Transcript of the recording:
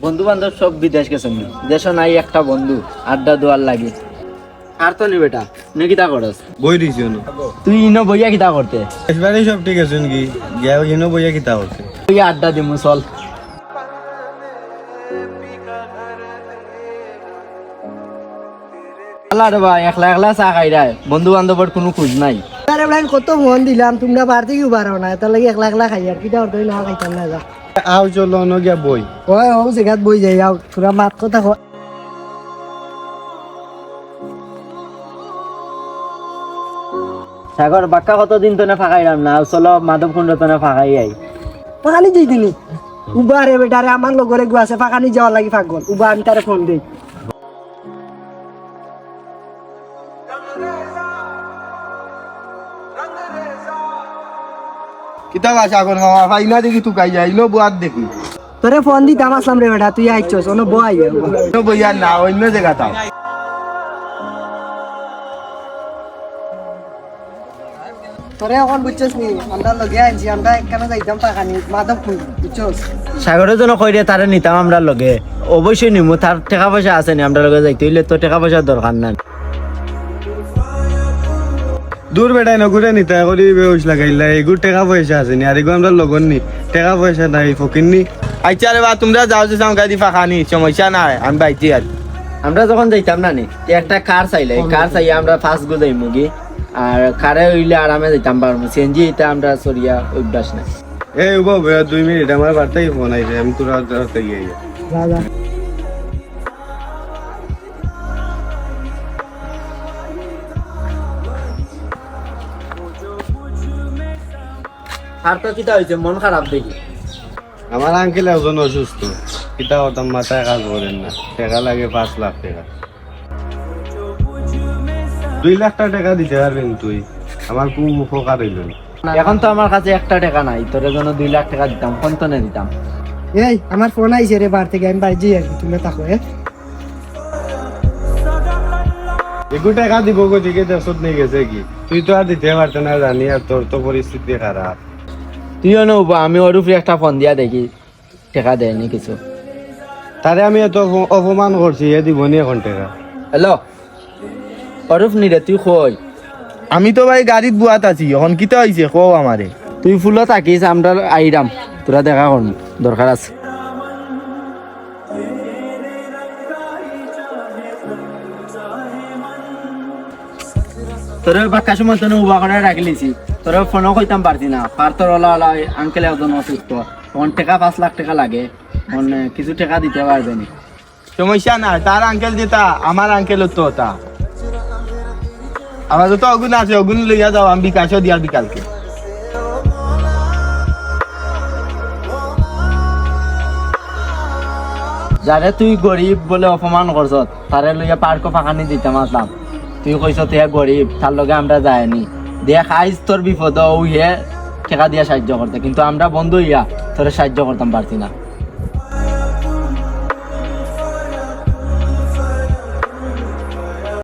বন্ধু বান্ধব সব বিদেশ গেছেন, দেশ নাই একটা বন্ধু আড্ডা দোয়ার লাগে। আর তো নি বেটা নে কিতা করস? বই দিছি না তুই ইনো বইয়া কিতা করতে? এবারে সব ঠিক আছে নাকি গিয়া ইনো বইয়া কিতা করছে তুই আড্ডা দিমু চল। আল্লাহ রে ভাই একলা একলা চা খাইরায়, বন্ধু বান্ধবের কোনো খোঁজ নাই। আরে ভাই কত মন দিলাম তোমরা বাড়তে কি বাড়াও না তার লাগি একলা একলা খাই আর কিটা করতে না খাইতাম না যা আও চলো ন গিয়া বই ওই ও জায়গাত বই যাই আও তোরা মাত কথা কয় সাগর বাক্কা কতদিন তো না ফাঁকাইলাম না, চলো মাধব কুণ্ড তো না ফাঁকাই আই। পাকানি যাই দিনি উবা রে বেটারে আমার লগরে গু আছে পাকানি যাওয়ার লাগি পাগল উবা আমি তারে ফোন দেই কিতা ভাষা কোন মামা ইনা দেখি তুই কাই যাই ইনো বুয়াত দেখি তোরে ফোন দিতাম আসলাম রে বেটা তুই আইছস ওনো বই ইনো বইয়া না অন্য জায়গা তাও তোরে এখন বুঝছস নি আমরা লগে আইছি আমরা একখানে যাইতাম পাকানি মাধব খুঁজ বুঝছস সাগরের জন্য কইরে তারে নিতাম আমরা লগে, অবশ্যই নিমু। তার টাকা পয়সা আছে নি আমরা লগে যাইতে হইলে তো টাকা পয়সার দরকার নাই। দূর বেটাই নঘুরে নিতে করি বেউস লাগাইলা এগুর টাকা পয়সা আছে নি আর এগু আমরা লগন নি টাকা পয়সা নাই ফকির নি আচ্ছা রে বা তোমরা যাও যে সামনে গাড়ি ফাঁকানি সমস্যা নাই আমি বাইতে আর আমরা যখন যাইতাম না নি একটা কার চাইলে কার চাই আমরা ফার্স্ট গো যাইমু কি, আর কারে হইলে আরামে যাইতাম পারবো। সিএনজি এটা আমরা সরিয়া অভ্যাস নাই। এই উবা 2 মিনিট আমার বার্তাই ফোন আইছে আমি তোরা রাস্তা গিয়ে যা যা আর তো কিটা হইছে মন খারাপ দেখি। আমার আঙ্কেল একজন অসুস্থ কিতা হতাম মাথায় কাজ করেন না টাকা লাগে 5 লাখ টাকা 2 লাখ টাকা দিতে পারবেন তুই আমার খুব উপকার হইল এখন তো আমার কাছে একটা টাকা নাই, তোর জন্য 2 লাখ টাকা দিতাম, কোন তো না দিতাম। এই আমার ফোন আইছে রে বার থেকে আমি বাড়ি যাই আর কি তুমি তাকো এগু টাকা দিব গো দিকে দেশত নিয়ে গেছে কি তুই তো আর দিতে পারতে না জানি আর তোর তো পরিস্থিতি খারাপ তুইও নৌবা আমি ওর উপরে একটা ফোন দিয়া দেখি টাকা দেয়নি কিছু। তারে আমি এত অপমান করছি এ দিবনি এখন টাকা হ্যালো অরূপ নিরে তুই কই? আমি তো ভাই গাড়িত বুয়াত আছি এখন কিতা হইছে কও আমারে তুই ফুল থাকিস আমরা আইরাম, তোরা দেখা করুন দরকার আছে। তোর বাক্কা সময় তো উবা করে রাখলিছি, তোর ফোনও কইতাম পারছি না। পার তোর ওলা আঙ্কেল একজন অসুস্থ, তখন টাকা 5 লাখ টাকা লাগে, তখন কিছু টাকা দিতে পারবে না। সমস্যা না তার আঙ্কেল যেটা আমার আঙ্কেল তো ওটা আমার তো অগুন আছে অগুন লইয়া যাও আমি বিকাশও দিয়া বিকালকে যারে তুই গরিব বলে অপমান করছ তারে লইয়া পার্কও ফাঁকানি দিতাম আসলাম, তুই কইস তে গরিব তার লগে আমরা যায়নি। দেখ আইজ তোর বিপদ হে টাকা দিয়া সাহায্য করতে, কিন্তু আমরা বন্ধু ইয়া তোরে সাহায্য করতাম পারছি না।